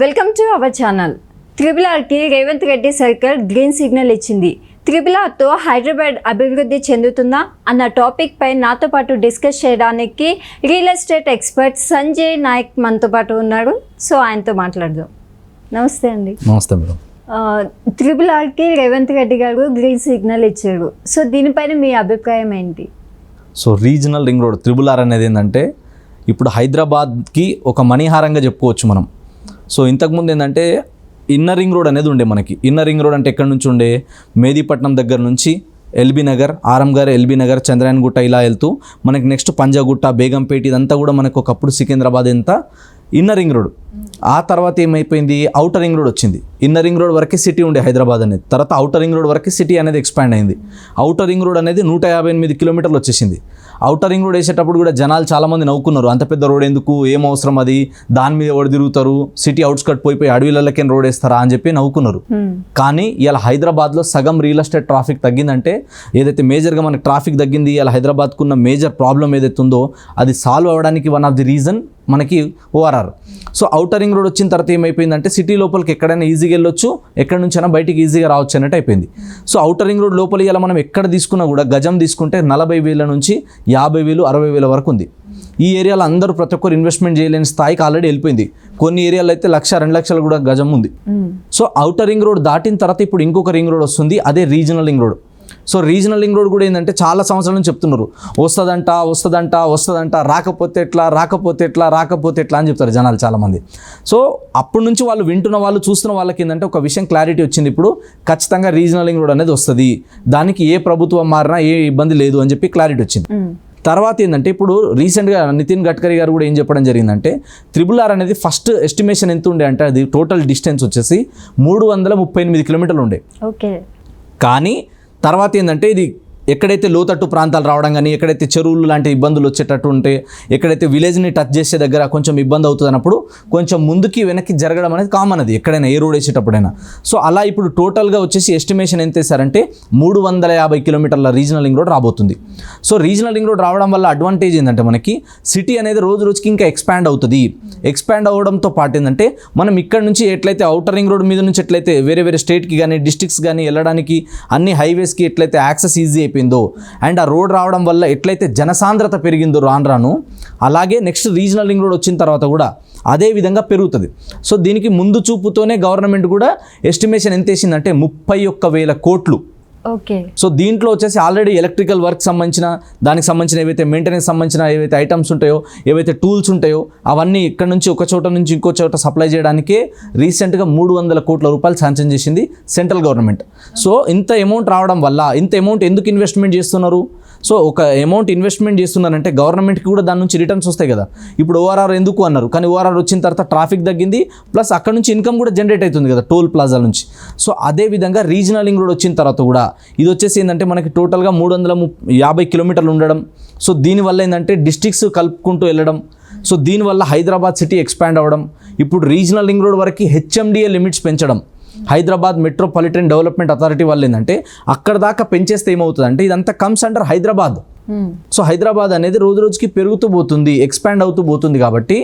Welcome to our channel. RRRకి రేవంత్ రెడ్డి సర్కార్ green signal ఇచ్చింది. RRRతో హైదరాబాద్ అభివృద్ధి చెందుతుందా అన్న టాపిక్ పై నాతో పాటు డిస్కస్ చేయడానికి real estate expert Sanjay Naik మనతో పాటు ఉన్నారు. సో ఆయనతో మాట్లాడదాం. నమస్తే అండి. నమస్తే మేడం. RRRకి రేవంత్ రెడ్డి గారు గ్రీన్ సిగ్నల్ ఇచ్చారు. సో దీనిపైన మీ అభిప్రాయం ఏంటి? So regional ring road RRR అనేది ఏంటంటే ఇప్పుడు హైదరాబాద్కి ఒక మణిహారంగా చెప్పుకోవచ్చు మనం. సో ఇంతకుముందు ఏంటంటే ఇన్నర్ రింగ్ రోడ్ అనేది ఉండే మనకి. ఇన్నర్ రింగ్ రోడ్ అంటే ఎక్కడి నుంచి ఉండే, మేదీపట్నం దగ్గర నుంచి ఎల్బీ నగర్, ఆరంగారు, ఎల్బీ నగర్, చంద్రాయన్గుట్ట ఇలా వెళ్తూ మనకి నెక్స్ట్ పంజాగుట్ట, బేగంపేట ఇదంతా కూడా మనకు ఒకప్పుడు సికింద్రాబాద్ ఎంత ఇన్నర్ రింగ్ రోడ్. ఆ తర్వాత ఏమైపోయింది, అవుటర్ రింగ్ రోడ్ వచ్చింది. ఇన్నర్ రింగ్ రోడ్ వరకే సిటీ ఉండే హైదరాబాద్ అనేది, తర్వాత అవుటర్ రింగ్ రోడ్ వరకు సిటీ అనేది ఎక్స్పాండ్ అయింది. అవుటర్ రింగ్ రోడ్ అనేది 158 కిలోమీటర్లు వచ్చేసింది. అవుటర్ రింగ్ రోడ్ వేసేటప్పుడు కూడా జనాలు చాలామంది నవ్వుకున్నారు, అంత పెద్ద రోడ్ ఎందుకు, ఏం అవసరం అది, దాని మీద ఎవరు తిరుగుతారు, సిటీ అవుట్స్కట్ పోయిపోయి అడవిలకే రోడ్ వేస్తారా అని చెప్పి నవ్వుకున్నారు. కానీ ఇలా హైదరాబాద్లో సగం రియల్ ఎస్టేట్ ట్రాఫిక్ తగ్గిందంటే, ఏదైతే మేజర్గా మనకి ట్రాఫిక్ తగ్గింది, ఇలా హైదరాబాద్కు ఉన్న మేజర్ ప్రాబ్లం ఏదైతే ఉందో అది సాల్వ్ అవ్వడానికి వన్ ఆఫ్ ది రీజన్ మనకి ORR. So outer ring road వచ్చిన తర్వాత ఏమైపోయిందంటే సిటీ లోపలికి ఎక్కడైనా ఈజీగా వెళ్ళొచ్చు, ఎక్కడి నుంచైనా బయటికి ఈజీగా రావచ్చు అన్నట్టు అయిపోయింది. సో అవుటర్ రింగ్ రోడ్ లోపల ఇలా మనం ఎక్కడ తీసుకున్నా కూడా గజం తీసుకుంటే 40,000 నుంచి 50,000, 60,000 వరకు ఉంది. ఈ ఏరియాలో అందరూ ప్రతి ఒక్కరు ఇన్వెస్ట్మెంట్ చేయలేని స్థాయికి ఆల్రెడీ వెళ్ళిపోయింది. కొన్ని ఏరియాలో అయితే 1,00,000, 2,00,000 కూడా గజం ఉంది. సో అవుటర్ రింగ్ రోడ్ దాటిన తర్వాత ఇప్పుడు ఇంకొక రింగ్ రోడ్ వస్తుంది, అదే regional ring road. So regional ring road కూడా ఏంటంటే చాలా సంవత్సరాల నుంచి చెప్తున్నారు, వస్తుందంట, రాకపోతే ఎట్లా అని చెప్తారు జనాలు చాలామంది. సో అప్పటి నుంచి వాళ్ళు వింటున్న వాళ్ళు, చూస్తున్న వాళ్ళకి ఏంటంటే ఒక విషయం క్లారిటీ వచ్చింది, ఇప్పుడు ఖచ్చితంగా రీజనల్ రింగ్ రోడ్ అనేది వస్తుంది, దానికి ఏ ప్రభుత్వం మారినా ఏ ఇబ్బంది లేదు అని చెప్పి క్లారిటీ వచ్చింది. తర్వాత ఏంటంటే ఇప్పుడు రీసెంట్గా నితిన్ గడ్కరీ గారు కూడా ఏం చెప్పడం జరిగిందంటే, RRR అనేది ఫస్ట్ ఎస్టిమేషన్ ఎంత ఉండే అంటే అది టోటల్ డిస్టెన్స్ వచ్చేసి 338 కిలోమీటర్లు ఉండే. ఓకే. కానీ తర్వాత ఏంటంటే ఇది ఎక్కడైతే లోతట్టు ప్రాంతాలు రావడం కానీ, ఎక్కడైతే చెరువులు లాంటి ఇబ్బందులు వచ్చేటట్టు ఉంటే, ఎక్కడైతే విలేజ్ని టచ్ చేసే దగ్గర కొంచెం ఇబ్బంది అవుతుంది అన్నప్పుడు కొంచెం ముందుకి వెనక్కి జరగడం అనేది కామన్, అది ఎక్కడైనా ఏ రోడ్ వేసేటప్పుడైనా. సో అలా ఇప్పుడు టోటల్గా వచ్చేసి ఎస్టిమేషన్ ఎంత వేశారంటే 350 కిలోమీటర్ల రీజనల్ రింగ్ రోడ్ రాబోతుంది. సో రీజనల్ రింగ్ రోడ్ రావడం వల్ల అడ్వాంటేజ్ ఏంటంటే మనకి సిటీ అనేది రోజు రోజుకి ఇంకా ఎక్స్పాండ్ అవుతుంది. ఎక్స్పాండ్ అవ్వడంతో పాటు ఏంటంటే మనం ఇక్కడ నుంచి ఎట్లయితే అవుటర్ రింగ్ రోడ్ మీద నుంచి ఎట్లయితే వేరే వేరే స్టేట్కి కానీ డిస్ట్రిక్ట్స్ కానీ వెళ్ళడానికి అన్ని హైవేస్కి ఎట్లయితే యాక్సెస్ ఈజీ అయిపోయిందో, అండ్ ఆ రోడ్ రావడం వల్ల ఎట్లయితే జనసాంద్రత పెరిగిందో రాను అలాగే నెక్స్ట్ రీజనల్ రింగ్ రోడ్ వచ్చిన తర్వాత కూడా అదే విధంగా పెరుగుతుంది. సో దీనికి ముందు చూపుతోనే గవర్నమెంట్ కూడా ఎస్టిమేషన్ ఎంత వేసిందంటే 31,000 కోట్లు. ఓకే. సో దీంట్లో వచ్చేసి ఆల్రెడీ ఎలక్ట్రికల్ వర్క్ దానికి సంబంధించిన ఏవైతే మెయింటెనెన్స్ సంబంధించిన ఏవైతే ఐటమ్స్ ఉంటాయో, ఏవైతే టూల్స్ ఉంటాయో అవన్నీ ఇక్కడ నుంచి ఒక చోట నుంచి ఇంకో చోట సప్లై చేయడానికే రీసెంట్గా 300 కోట్ల రూపాయలు శాంక్షన్ చేసింది సెంట్రల్ గవర్నమెంట్. సో ఇంత అమౌంట్ రావడం వల్ల, ఇంత అమౌంట్ ఎందుకు ఇన్వెస్ట్మెంట్ చేస్తున్నారు? సో ఒక అమౌంట్ ఇన్వెస్ట్మెంట్ చేస్తున్నారంటే గవర్నమెంట్కి కూడా దాని నుంచి రిటర్న్స్ వస్తాయి కదా. ఇప్పుడు ORR ఎందుకు అన్నారు, కానీ ORR వచ్చిన తర్వాత ట్రాఫిక్ తగ్గింది, ప్లస్ అక్కడ నుంచి ఇన్కమ్ కూడా జనరేట్ అవుతుంది కదా టోల్ ప్లాజా నుంచి. సో అదే విధంగా రీజనల్ రింగ్ రోడ్ వచ్చిన తర్వాత కూడా ఇది వచ్చేసి ఏంటంటే మనకి టోటల్గా 350 కిలోమీటర్లు ఉండడం. సో దీనివల్ల ఏంటంటే డిస్ట్రిక్ట్స్ కలుపుకుంటూ వెళ్ళడం. సో దీనివల్ల హైదరాబాద్ సిటీ ఎక్స్పాండ్ అవ్వడం. ఇప్పుడు రీజనల్ రింగ్ రోడ్ వరకు HMDA లిమిట్స్ పెంచడం, హైదరాబాద్ మెట్రోపాలిటన్ డెవలప్మెంట్ అథారిటీ వాళ్ళు ఏంటంటే అక్కడ దాకా పెంచేస్తే ఏమవుతుంది అంటే ఇదంతా comes under Hyderabad. So Hyderabad అనేది రోజు రోజుకి పెరుగుతూ పోతుంది, ఎక్స్పాండ్ అవుతూ పోతుంది. కాబట్టి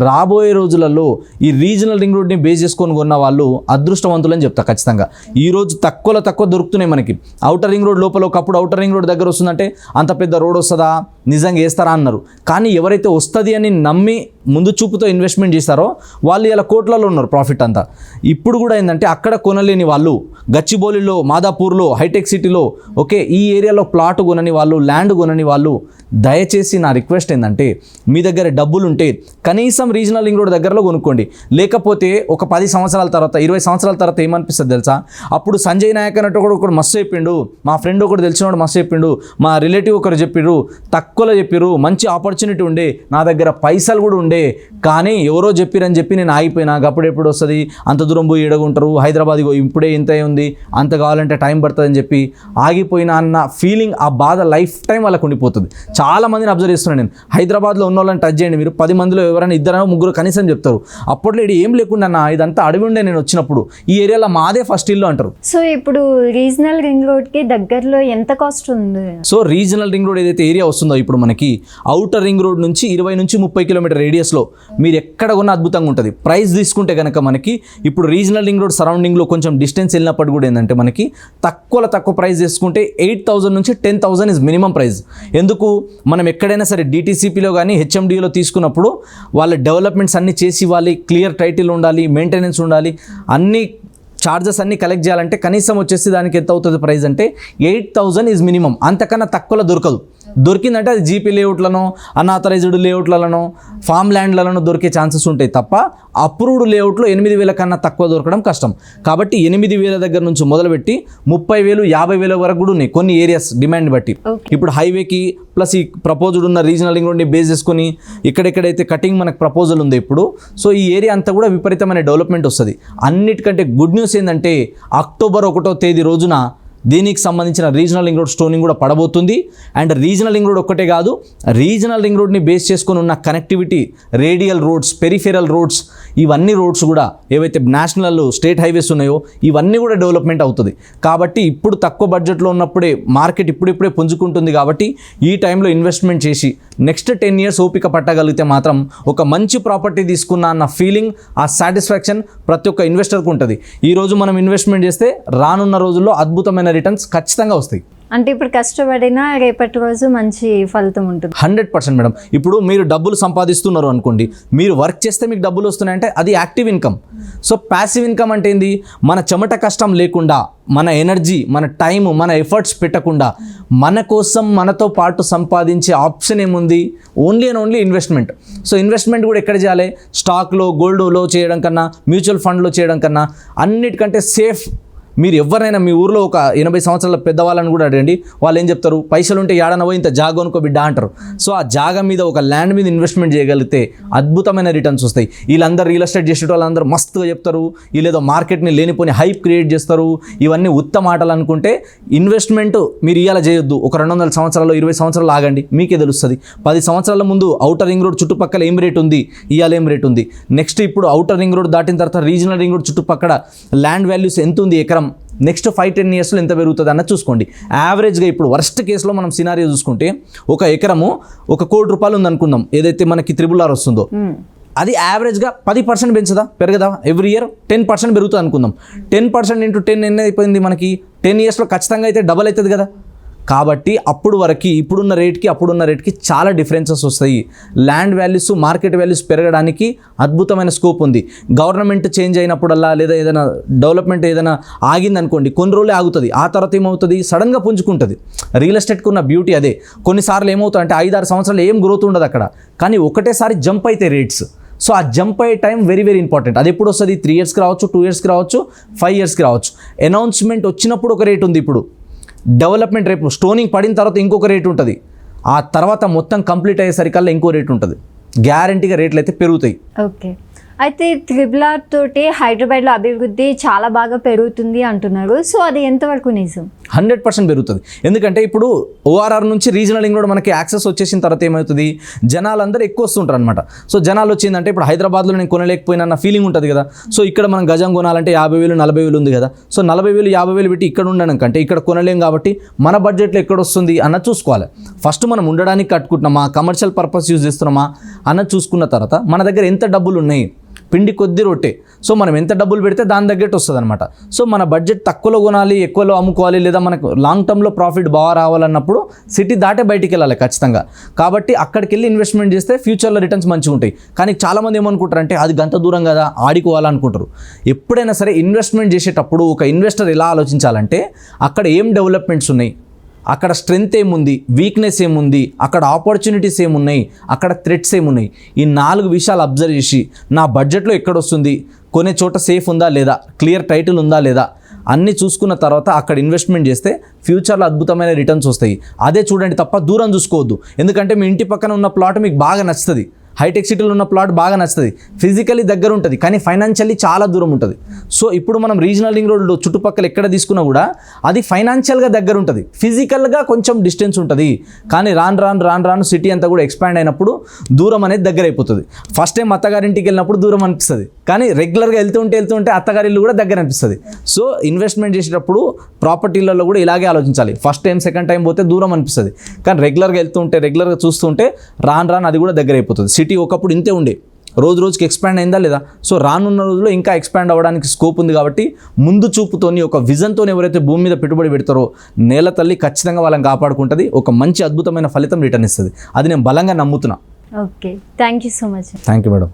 రాబోయే రోజులలో ఈ రీజనల్ రింగ్ రోడ్ని బేస్ చేసుకొని కొన్న వాళ్ళు అదృష్టవంతులని చెప్తా ఖచ్చితంగా. ఈరోజు తక్కువ దొరుకుతున్నాయి మనకి. అవుటర్ రింగ్ రోడ్ లోపల ఒకప్పుడు అవుటర్ రింగ్ రోడ్ దగ్గర వస్తుందంటే అంత పెద్ద రోడ్ వస్తుందా, నిజంగా వేస్తారా అన్నారు. కానీ ఎవరైతే వస్తుంది అని నమ్మి ముందు చూపుతో ఇన్వెస్ట్మెంట్ చేస్తారో వాళ్ళు ఇలా కోట్లలో ఉన్నారు ప్రాఫిట్ అంతా. ఇప్పుడు కూడా ఏంటంటే అక్కడ కొనలేని వాళ్ళు గచ్చిబౌలిలో, మాదాపూర్లో, హైటెక్ సిటీలో, ఓకే ఈ ఏరియాలో ప్లాట్ కొనని వాళ్ళు, ల్యాండ్ కొనని వాళ్ళు, దయచేసి నా రిక్వెస్ట్ ఏంటంటే మీ దగ్గర డబ్బులు ఉంటే కనీసం రీజనల్ రింగ్ రోడ్ దగ్గరలో కొనుక్కోండి. లేకపోతే ఒక 10 సంవత్సరాల తర్వాత, 20 సంవత్సరాల తర్వాత ఏమనిపిస్తుంది తెలుసా, అప్పుడు సంజయ్ నాయక్ అన్నట్టు ఒకడు మస్తు చెప్పిండు, మా ఫ్రెండ్ ఒకటి తెలిసినవాడు మస్తు చెప్పిండు, మా రిలేటివ్ ఒకరు చెప్పిర్రు, తక్కువలో చెప్పిర్రు, మంచి ఆపర్చునిటీ ఉండే, నా దగ్గర పైసలు కూడా ఉండే, కానీ ఎవరో చెప్పిరని చెప్పి నేను ఆగిపోయినా. అప్పుడు ఎప్పుడు వస్తుంది, అంత దూరం పోయి ఎడగుంటారు, హైదరాబాద్ ఇప్పుడే ఇంత ఉంది, అంత కావాలంటే టైం పడుతుంది అని చెప్పి ఆగిపోయినా అన్న ఫీలింగ్, ఆ బాధ లైఫ్ టైం వాళ్ళకు ఉండిపోతుంది. చాలా మందిని అబ్జర్వ్ చేస్తున్నాను నేను. హైదరాబాద్లో ఉన్న వాళ్ళని టచ్ చేయండి మీరు, 10 మందిలో ఎవరైనా 2-3 కనీసం చెప్తారు, అప్పట్లో ఇది ఏం లేకుండా అన్న ఇదంతా అడవి ఉండే నేను వచ్చినప్పుడు, ఈ ఏరియాలో మాదే ఫస్ట్ ఇల్లు అంటారు. సో ఇప్పుడు రీజనల్ రింగ్ రోడ్కి దగ్గరలో ఎంత కాస్ట్ ఉంది? సో రీజనల్ రింగ్ రోడ్ ఏదైతే ఏరియా వస్తుందో ఇప్పుడు మనకి ఔటర్ రింగ్ రోడ్ నుంచి 20 నుంచి 30 కిలోమీటర్ రేడియస్లో మీరు ఎక్కడ కొన్నా అద్భుతంగా ఉంటుంది. ప్రైస్ తీసుకుంటే కనుక మనకి ఇప్పుడు రీజనల్ రింగ్ రోడ్ సరౌండింగ్లో కొంచెం డిస్టెన్స్ వెళ్ళినప్పుడు కూడా ఏంటంటే మనకి తక్కువ ప్రైస్ తీసుకుంటే 8,000 నుంచి 10,000 ఇస్ మినిమం ప్రైస్. ఎందుకు మనం ఎక్కడైనా సరే డిటీసీపీలో కానీ హెచ్ఎండిలో తీసుకున్నప్పుడు వాళ్ళ డెవలప్మెంట్స్ అన్నీ చేసి ఇవ్వాలి, క్లియర్ టైటిల్ ఉండాలి, మెయింటెనెన్స్ ఉండాలి, అన్ని చార్జెస్ అన్నీ కలెక్ట్ చేయాలంటే కనీసం వచ్చేసి దానికి ఎంత అవుతుంది ప్రైస్ అంటే 8,000 ఈజ్ మినిమం. అంతకన్నా తక్కువలో దొరకదు. దొరికిందంటే అది జీపీ లేఅవుట్లను, అన్ఆథరైజ్డ్ లేఅవుట్లను, ఫామ్ ల్యాండ్లను దొరికే ఛాన్సెస్ ఉంటాయి తప్ప అప్రూవ్డ్ లేఅవుట్లో 8,000 కన్నా తక్కువ దొరకడం కష్టం. కాబట్టి 8,000 దగ్గర నుంచి మొదలుపెట్టి 30,000, 50,000 వరకు కూడా ఉన్నాయి కొన్ని ఏరియాస్ డిమాండ్ బట్టి. ఇప్పుడు హైవేకి ప్లస్ ఈ ప్రపోజల్ ఉన్న రీజనల్ రింగ్ రోడ్ని బేస్ చేసుకొని ఎక్కడెక్కడైతే కటింగ్ మనకు ప్రపోజల్ ఉంది ఇప్పుడు, సో ఈ ఏరియా అంతా కూడా విపరీతమైన డెవలప్మెంట్ వస్తుంది. అన్నిటికంటే గుడ్ న్యూస్ ఏంటంటే అక్టోబర్ 1వ తేదీ రోజున దీనికి సంబంధించిన రీజనల్ రింగ్ రోడ్ స్టోనింగ్ కూడా పడబోతుంది. అండ్ రీజనల్ రింగ్ రోడ్ ఒక్కటే కాదు, రీజనల్ రింగ్ రోడ్ని బేస్ చేసుకొని ఉన్న connectivity, radial roads, peripheral roads, ఇవన్నీ రోడ్స్ కూడా ఏవైతే నేషనల్ స్టేట్ హైవేస్ ఉన్నాయో ఇవన్నీ కూడా డెవలప్మెంట్ అవుతుంది. కాబట్టి ఇప్పుడు తక్కువ బడ్జెట్లో ఉన్నప్పుడే మార్కెట్ ఇప్పుడిప్పుడే పుంజుకుంటుంది. కాబట్టి ఈ టైంలో ఇన్వెస్ట్మెంట్ చేసి నెక్స్ట్ 10 years ఓపిక పట్టగలిగితే మాత్రం ఒక మంచి ప్రాపర్టీ తీసుకున్నా అన్న ఫీలింగ్, ఆ సాటిస్ఫాక్షన్ ప్రతి ఒక్క ఇన్వెస్టర్కి ఉంటుంది. ఈరోజు మనం ఇన్వెస్ట్మెంట్ చేస్తే రానున్న రోజుల్లో అద్భుతమైన రిటర్న్స్ ఖచ్చితంగా వస్తాయి. అంటే ఇప్పుడు కష్టపడినా రేపటి రోజు మంచి ఫలితం ఉంటుంది. 100% మేడం. ఇప్పుడు మీరు డబ్బులు సంపాదిస్తున్నారు అనుకోండి, మీరు వర్క్ చేస్తే మీకు డబ్బులు వస్తున్నాయంటే అది active income. So passive income అంటే ఏంది? మన చెమట కష్టం లేకుండా, మన ఎనర్జీ, మన టైం, మన ఎఫర్ట్స్ పెట్టకుండా మన కోసం మనతో పాటు సంపాదించే ఆప్షన్ ఏముంది? Only and only investment. So investment కూడా ఎక్కడ చేయాలి? స్టాక్లో, గోల్డ్లో చేయడం కన్నా, మ్యూచువల్ ఫండ్లో చేయడం కన్నా అన్నిటికంటే సేఫ్. మీరు ఎవరైనా మీ ఊర్లో ఒక 80 సంవత్సరాల పెద్దవాళ్ళని కూడా అడగండి, వాళ్ళు ఏం చెప్తారు? పైసలు ఉంటే ఏడనవో ఇంత జాగా అనుకో బిడ్డ అంటారు. సో ఆ జాగా మీద, ఒక ల్యాండ్ మీద ఇన్వెస్ట్మెంట్ చేయగలిగితే అద్భుతమైన రిటర్న్స్ వస్తాయి. వీళ్ళందరూ రియల్ ఎస్టేట్ చేసే వాళ్ళందరూ మస్తుగా చెప్తారు, వీళ్ళేదో మార్కెట్ని లేనిపోని హైప్ క్రియేట్ చేస్తారు, ఇవన్నీ ఉత్తమ ఆటలు అనుకుంటే ఇన్వెస్ట్మెంట్ మీరు ఇవాళ చేయొద్దు. ఒక 200 సంవత్సరాలు, 20 సంవత్సరాలు ఆగండి, మీకే తెలుస్తుంది. 10 సంవత్సరాల ముందు ఔటర్ రింగ్ రోడ్ చుట్టుపక్కల ఏం రేట్ ఉంది, ఇవాళ ఏం రేట్ ఉంది. నెక్స్ట్ ఇప్పుడు ఔటర్ రింగ్ రోడ్ దాటిన తర్వాత రీజనల్ రింగ్ రోడ్ చుట్టుపక్కల ల్యాండ్ వాల్యూస్ ఎంత ఉంది ఎకరం, నెక్స్ట్ 5-10 yearsలో ఎంత పెరుగుతుంది అన్నది చూసుకోండి. యావరేజ్గా ఇప్పుడు వర్స్ట్ కేసులో మనం సినారియో చూసుకుంటే ఒక ఎకరము ₹1 కోటి ఉందనుకుందాం, ఏదైతే మనకి RRR వస్తుందో అది యావరేజ్గా 10% పెంచదా, పెరగదా? ఎవ్రీ ఇయర్ 10% పెరుగుతుంది అనుకుందాం. 10% ఇంటూ 10 ఎన్ని అయిపోయింది మనకి? 10 yearsలో ఖచ్చితంగా అయితే డబల్ అవుతుంది కదా. కాబట్టి అప్పుడు వరకు ఇప్పుడున్న రేట్కి అప్పుడున్న రేట్కి చాలా డిఫరెన్సెస్ వస్తాయి. ల్యాండ్ వాల్యూస్, మార్కెట్ వాల్యూస్ పెరగడానికి అద్భుతమైన స్కోప్ ఉంది. గవర్నమెంట్ చేంజ్ అయినప్పుడల్లా, లేదా ఏదైనా డెవలప్మెంట్ ఏదైనా ఆగిందనుకోండి, కొన్ని రోజులే ఆగుతుంది. ఆ తర్వాత ఏమవుతుంది? సడన్గా పుంజుకుంటుంది. రియల్ ఎస్టేట్కి ఉన్న బ్యూటీ అదే. కొన్నిసార్లు ఏమవుతుంది అంటే 5-6 సంవత్సరాలు ఏం గ్రోత్ ఉండదు అక్కడ, కానీ ఒకటేసారి జంప్ అయితే రేట్స్. సో ఆ జంప్ అయ్యే టైం వెరీ వెరీ ఇంపార్టెంట్. అది ఎప్పుడు వస్తుంది? 3 yearsకి రావచ్చు, 2 yearsకి రావచ్చు, 5 yearsకి రావచ్చు. అనౌన్స్మెంట్ వచ్చినప్పుడు ఒక రేట్ ఉంది, ఇప్పుడు డెవలప్మెంట్ రేపు స్టోనింగ్ పడిన తర్వాత ఇంకొక రేట్ ఉంటుంది, ఆ తర్వాత మొత్తం కంప్లీట్ అయ్యేసరికల్లా ఇంకో రేట్ ఉంటుంది. గ్యారంటీగా రేట్లు అయితే పెరుగుతాయి. ఓకే, అయితే RRR తోటి హైదరాబాద్లో అభివృద్ధి చాలా బాగా పెరుగుతుంది అంటున్నారు. సో అది ఎంతవరకు నిజం? 100% పెరుగుతుంది. ఎందుకంటే ఇప్పుడు ORR నుంచి రీజనల్ రింగ్ రోడ్ మనకి యాక్సెస్ వచ్చేసిన తర్వాత ఏమవుతుంది? జనాలందరూ ఎక్కువ వస్తుంటారు అనమాట. సో జనాలు వచ్చిందంటే ఇప్పుడు హైదరాబాద్లో నేను కొనలేకపోయినా అన్న ఫీలింగ్ ఉంటుంది కదా. సో ఇక్కడ మనం గజం కొనాలంటే 50,000, 40,000 ఉంది కదా. సో 40,000, 50,000 పెట్టి ఇక్కడ ఉండడం కంటే ఇక్కడ కొనలేం కాబట్టి మన బడ్జెట్లో ఎక్కడ వస్తుంది అన్నది చూసుకోవాలి. ఫస్ట్ మనం ఉండడానికి కట్టుకుంటున్నామా, కమర్షియల్ పర్పస్ యూజ్ చేస్తున్నామా అన్నది చూసుకున్న తర్వాత మన దగ్గర ఎంత డబ్బులు ఉన్నాయి, పిండి కొద్ది రొట్టె. సో మనం ఎంత డబ్బులు పెడితే దాని తగ్గట్టు వస్తుంది అనమాట. సో మన బడ్జెట్ తక్కువలో కొనాలి, ఎక్కువలో అమ్ముకోవాలి, లేదా మనకు లాంగ్ టర్మ్లో ప్రాఫిట్ బాగా రావాలన్నప్పుడు సిటీ దాటే బయటికి వెళ్ళాలి ఖచ్చితంగా. కాబట్టి అక్కడికి వెళ్ళి ఇన్వెస్ట్మెంట్ చేస్తే ఫ్యూచర్లో రిటర్న్స్ మంచిగా ఉంటాయి. కానీ చాలామంది ఏమనుకుంటారంటే అది గంత దూరం కదా, ఆడుకోవాలనుకుంటారు. ఎప్పుడైనా సరే ఇన్వెస్ట్మెంట్ చేసేటప్పుడు ఒక ఇన్వెస్టర్ ఎలా ఆలోచించాలంటే అక్కడ ఏం డెవలప్మెంట్స్ ఉన్నాయి, అక్కడ స్ట్రెంగ్త్ ఏముంది, వీక్నెస్ ఏముంది, అక్కడ ఆపర్చునిటీస్ ఏమున్నాయి, అక్కడ థ్రెట్స్ ఏమున్నాయి, ఈ 4 విషయాలు అబ్జర్వ్ చేసి నా బడ్జెట్లో ఎక్కడొస్తుంది, కొనే చోట సేఫ్ ఉందా లేదా, క్లియర్ టైటిల్ ఉందా లేదా అన్నీ చూసుకున్న తర్వాత అక్కడ ఇన్వెస్ట్మెంట్ చేస్తే ఫ్యూచర్లో అద్భుతమైన రిటర్న్స్ వస్తాయి. అదే చూడండి తప్ప దూరం చూసుకోవద్దు. ఎందుకంటే మీ ఇంటి పక్కన ఉన్న ప్లాట్ మీకు బాగా నచ్చుతుంది, హైటెక్ సిటీలో ఉన్న ప్లాట్ బాగా నచ్చుతుంది, ఫిజికల్లీ దగ్గర ఉంటుంది కానీ ఫైనాన్షియల్లీ చాలా దూరం ఉంటుంది. సో ఇప్పుడు మనం రీజనల్ రింగ్ రోడ్ చుట్టుపక్కల ఎక్కడ తీసుకున్నా కూడా అది ఫైనాన్షియల్గా దగ్గర ఉంటుంది, ఫిజికల్గా కొంచెం డిస్టెన్స్ ఉంటుంది. కానీ రాను సిటీ అంతా కూడా ఎక్స్పాండ్ అయినప్పుడు దూరం అనేది దగ్గర అయిపోతుంది. ఫస్ట్ టైం అత్తగారింటికి వెళ్ళినప్పుడు దూరం అనిపిస్తుంది, కానీ రెగ్యులర్గా వెళ్తుంటే అత్తగారి ఇల్లు కూడా దగ్గర అనిపిస్తుంది. సో ఇన్వెస్ట్మెంట్ చేసేటప్పుడు ప్రాపర్టీలలో కూడా ఇలాగే ఆలోచించాలి. ఫస్ట్ టైం సెకండ్ టైం పోతే దూరం అనిపిస్తుంది, కానీ రెగ్యులర్గా చూస్తుంటే రాను అది కూడా దగ్గర అయిపోతుంది. సిటీ ఒకప్పుడు ఇంతే ఉండే, రోజుకి ఎక్స్పాండ్ అయిందా లేదా? సో రానున్న రోజుల్లో ఇంకా ఎక్స్పాండ్ అవ్వడానికి స్కోప్ ఉంది. కాబట్టి ముందు చూపుతోని ఒక విజన్తో ఎవరైతే భూమి మీద పెట్టుబడి పెడతారో నేల తల్లి ఖచ్చితంగా వాళ్ళని కాపాడుకుంటుంది, ఒక మంచి అద్భుతమైన ఫలితం రిటర్న్ ఇస్తుంది. అది నేను బలంగా నమ్ముతున్నా. Okay, thank you so much. Thank you madam.